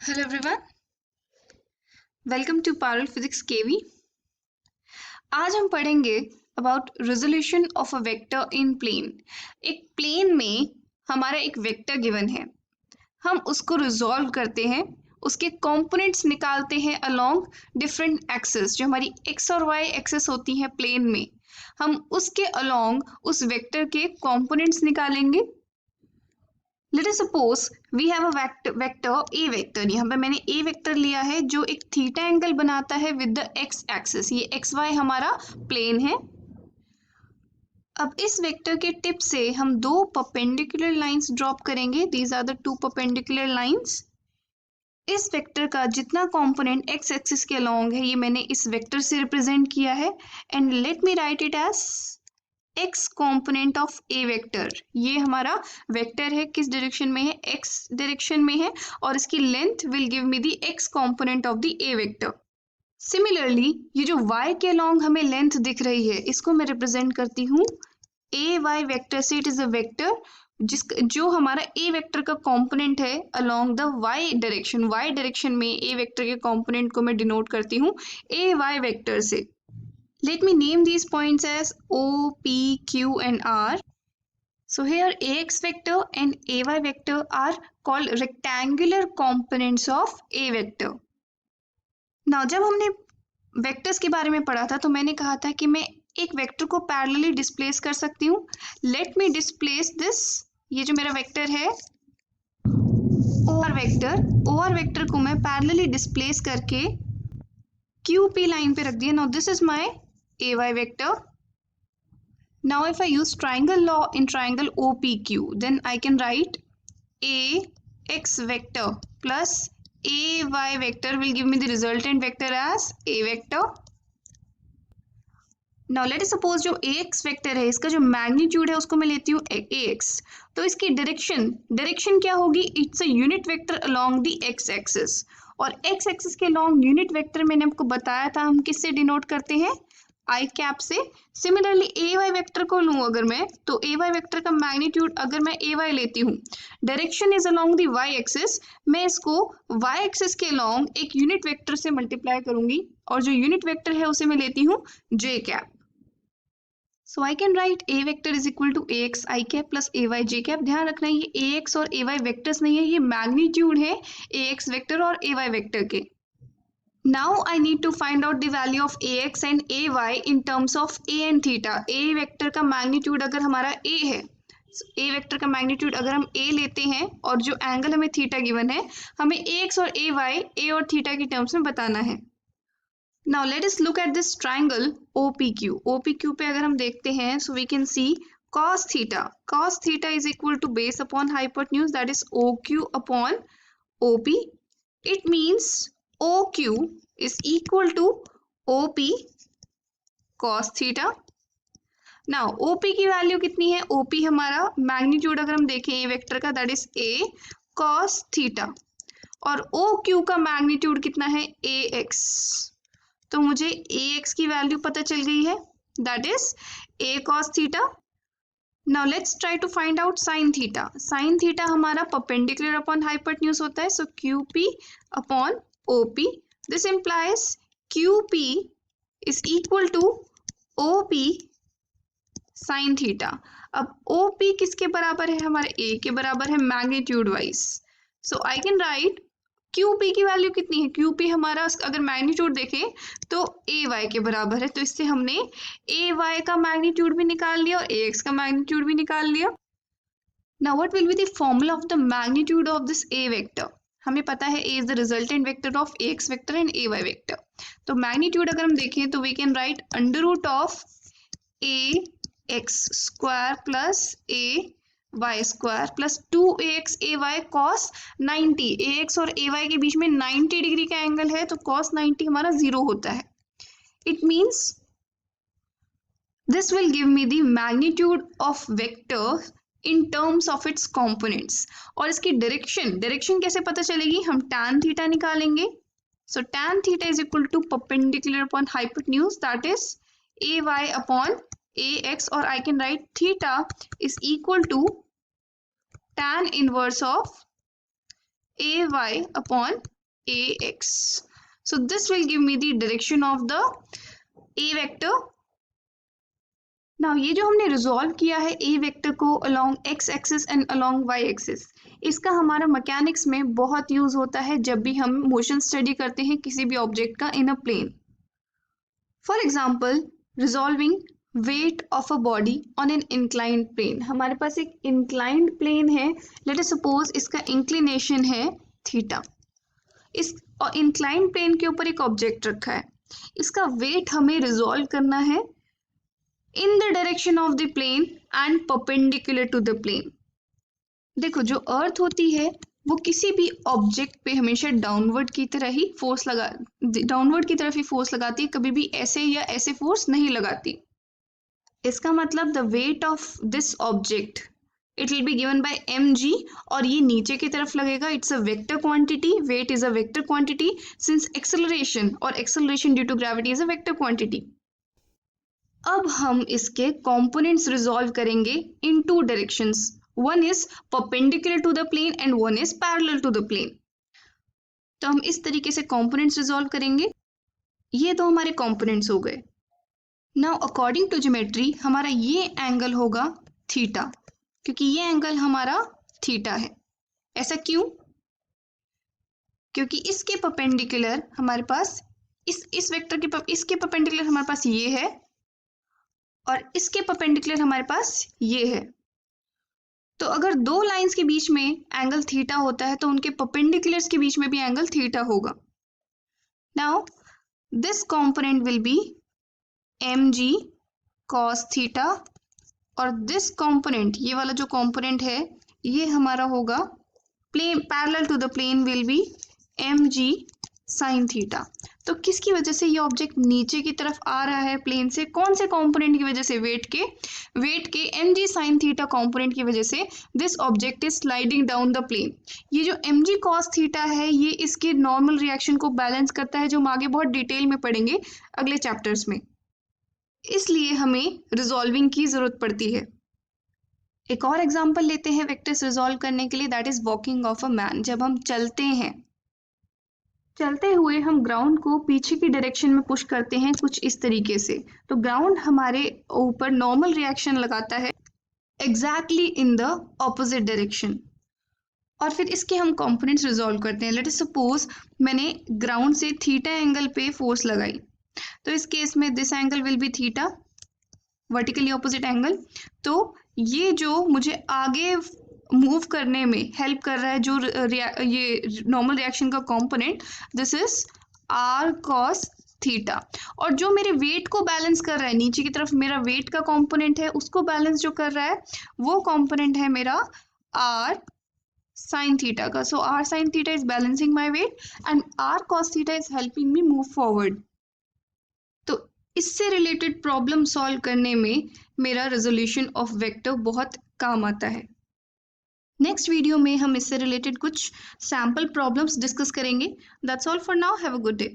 Hello everyone, welcome to Parul physics KV. आज हम पढ़ेंगे about resolution of a vector in plane. एक plane में हमारा एक वेक्टर गिवन है, हम उसको रिजॉल्व करते हैं, उसके कंपोनेंट्स निकालते हैं अलोंग डिफरेंट एक्सेस। जो हमारी एक्स और वाई एक्सेस होती है प्लेन में, हम उसके अलोंग उस वेक्टर के कंपोनेंट्स निकालेंगे। Let us suppose we have a vector A vector. यहाँ पे मैंने ए वेक्टर लिया है जो एक थीटा एंगल बनाता है विद द एक्स एक्सिस। ये एक्स वाई हमारा प्लेन है। अब इस वेक्टर के टिप से हम दो परपेंडिकुलर लाइंस ड्रॉप करेंगे। These are the two perpendicular lines. इस वेक्टर का जितना कंपोनेंट एक्स एक्सिस के अलोंग है, ये मैंने इस वेक्टर से रिप्रेजेंट किया है। And let me write it as X component of A vector. ये हमारा वेक्टर है, किस डायरेक्शन में है? एक्स डायरेक्शन में है, और इसकी length will give me the x component of the A vector. Similarly ये जो y के अलोंग हमें लेंथ दिख रही है, इसको मैं रिप्रेजेंट करती हूँ ए वाई वेक्टर से। इट इज अ वेक्टर जो हमारा ए वेक्टर का कंपोनेंट है अलोंग द y डायरेक्शन में ए वेक्टर के कंपोनेंट को मैं डिनोट करती हूँ ए वाई वेक्टर से। Let me name these points as O, P, Q and R. So here AX vector and AY vector are called rectangular components of A vector. Now जब हमने vectors के बारे में पढ़ा था तो मैंने कहा था कि मैं एक वेक्टर को पैरेलली डिस्प्लेस कर सकती हूँ। Let me displace this. ये जो मेरा वेक्टर है OR वेक्टर को मैं पैरेलली डिस्प्लेस करके QP लाइन पे रख दिया। Now this is my AY vector. Now if I use triangle law in triangle OPQ, then I can write AX vector plus AY vector will give me the resultant vector as A vector. Now let us suppose जो AX vector है, इसका जो magnitude है उसको मैं लेती हूँ AX। तो इसकी डायरेक्शन क्या होगी? It's a unit vector along the X axis. और एक्स एक्सिस के अलोंग यूनिट वेक्टर मैंने आपको बताया था हम किससे डिनोट करते हैं? आई कैप से। सिमिलरली ए वाई वेक्टर को लूँ अगर मैं, तो ए वाई वेक्टर का मैग्नीट्यूड अगर मैं ए वाई लेती हूँ, direction is along the Y axis, मैं इसको वाई एक्सिस के अलोंग एक यूनिट वेक्टर से मल्टीप्लाई करूंगी, और जो यूनिट वेक्टर है उसे मैं लेती हूँ J cap. So I can write A vector is equal to A X I cap plus A Y J cap. ध्यान रखना ये ए एक्स और ए वाई वेक्टर्स नहीं है, ये मैग्नीट्यूड है ए एक्स वेक्टर और ए वाई वेक्टर के। Now I need to find out the value of ax and ay in terms of a and theta. a vector का मैग्नीट्यूड अगर हमारा a है, a वेक्टर का मैग्नीट्यूड अगर हम a लेते हैं और जो एंगल हमें थीटा गिवन है, हमें ax और ay a और थीटा की टर्म्स में बताना है। Now let us look at this triangle OPQ. OPQ पे अगर हम देखते हैं, so we can see cos theta. Cos theta is equal to base upon hypotenuse, that is OQ upon OP. It means OQ is equal to OP cos theta. Now OP की value कितनी है? OP हमारा magnitude अगर हम देखें ए vector का, that is A cos theta, और OQ का मैग्नीट्यूड कितना है? AX। तो मुझे AX की वैल्यू पता चल गई है, that is A cos theta. Now let's try to find out sin theta. Sin theta हमारा perpendicular upon hypotenuse होता है, so QP upon OP. This implies QP is equal to OP sin theta. अब OP किसके बराबर है? हमारे A के बराबर है magnitude wise. So I can write QP की वैल्यू कितनी है? QP हमारा अगर मैग्नीट्यूड देखें तो AY के बराबर है, तो इससे हमने AY का मैग्नीट्यूड भी निकाल लिया और AX का मैग्नीट्यूड भी निकाल लिया। Now what will be the formula of the magnitude of this A vector? हमें पता है A is the resultant vector of AX vector and AY vector. तो मैग्नीट्यूड अगर हम देखें तो we can write under root of AX square plus AY square plus 2AX AY cos 90। AX और AY के बीच में 90 डिग्री का एंगल है, तो cos 90 हमारा 0 होता है। It means this will give me the magnitude of vector in terms of its components. और इसकी डायरेक्शन कैसे पता चलेगी? हम tan थीटा निकालेंगे। So tan theta is equal to perpendicular upon hypotenuse, that is AY upon AX, or I can write theta is equal to tan inverse of AY upon ax. So this will give me the direction of the a vector. Now ये जो हमने resolve किया है a vector को along x axis and along y axis, इसका हमारा mechanics में बहुत यूज होता है जब भी हम मोशन स्टडी करते हैं किसी भी ऑब्जेक्ट का in a plane. For example resolving weight of a body on an inclined plane. हमारे पास एक इंक्लाइंड प्लेन है, लेट अस सपोज इसका इंक्लिनेशन है थीटा. इस इंक्लाइंड प्लेन के ऊपर एक ऑब्जेक्ट रखा है, इसका वेट हमें रिजॉल्व करना है in the direction of the plane and perpendicular to the plane. देखो जो अर्थ होती है वो किसी भी ऑब्जेक्ट पे हमेशा डाउनवर्ड की तरफ ही फोर्स लगाती है, कभी भी ऐसे या ऐसे फोर्स नहीं लगाती. इसका मतलब the weight of this object it will be given by mg, और ये नीचे की तरफ लगेगा. It's a vector quantity, weight is a vector quantity since acceleration due to gravity is a vector quantity. अब हम इसके कंपोनेंट्स रिजॉल्व करेंगे in two directions. One is perpendicular to the plane and one is parallel to the plane. तो हम इस तरीके से components resolve करेंगे. ये दो हमारे कंपोनेंट्स हो गए. नाउ अकॉर्डिंग टू ज्योमेट्री हमारा ये एंगल होगा थीटा, क्योंकि ये एंगल हमारा थीटा है. ऐसा क्यों? क्योंकि इसके परपेंडिकुलर हमारे पास इस वेक्टर के इसके परपेंडिकुलर हमारे पास ये है और इसके परपेंडिकुलर हमारे पास ये है. तो अगर दो लाइंस के बीच में एंगल थीटा होता है तो उनके परपेंडिकुलर्स के बीच में भी एंगल थीटा होगा. Now this component will be mg cos theta, और दिस कंपोनेंट ये वाला जो कंपोनेंट है ये हमारा होगा plane parallel to the plane will be mg sin theta. तो किसकी वजह से ये ऑब्जेक्ट नीचे की तरफ आ रहा है प्लेन से? कौन से कंपोनेंट की वजह से? वेट के mg sin थीटा कंपोनेंट की वजह से this object is sliding down the plane. ये जो mg cos थीटा है ये इसके नॉर्मल रिएक्शन को बैलेंस करता है, जो हम आगे बहुत डिटेल में पढ़ेंगे अगले चैप्टर्स में. इसलिए हमें रिजॉल्विंग की जरूरत पड़ती है. एक और एग्जाम्पल लेते हैं वेक्टर्स रिजॉल्व करने के लिए, that is walking of a man. जब हम चलते हैं, चलते हुए हम ग्राउंड को पीछे की डायरेक्शन में पुश करते हैं कुछ इस तरीके से, तो ग्राउंड हमारे ऊपर नॉर्मल रिएक्शन लगाता है exactly in the opposite direction. और फिर इसके हम कंपोनेंट्स रिजॉल्व करते हैं. लेट अस सपोज मैंने ग्राउंड से थीटा एंगल पे फोर्स लगाई, तो इस केस में this angle will be theta, vertically opposite angle. तो ये जो मुझे आगे मूव करने में हेल्प कर रहा है जो ये नॉर्मल रिएक्शन का component, this is r cos theta. और जो मेरे वेट को बैलेंस कर रहा है, नीचे की तरफ मेरा वेट का कंपोनेंट है, उसको बैलेंस जो कर रहा है वो कंपोनेंट है मेरा r sin थीटा का. सो r sin theta is balancing my weight and r cos theta is helping me move forward. तो इससे रिलेटेड प्रॉब्लम सॉल्व करने में मेरा रेजोल्यूशन ऑफ वेक्टर बहुत काम आता है. नेक्स्ट वीडियो में हम इससे रिलेटेड कुछ सैम्पल प्रॉब्लम्स डिस्कस करेंगे. That's all for now. Have a good day.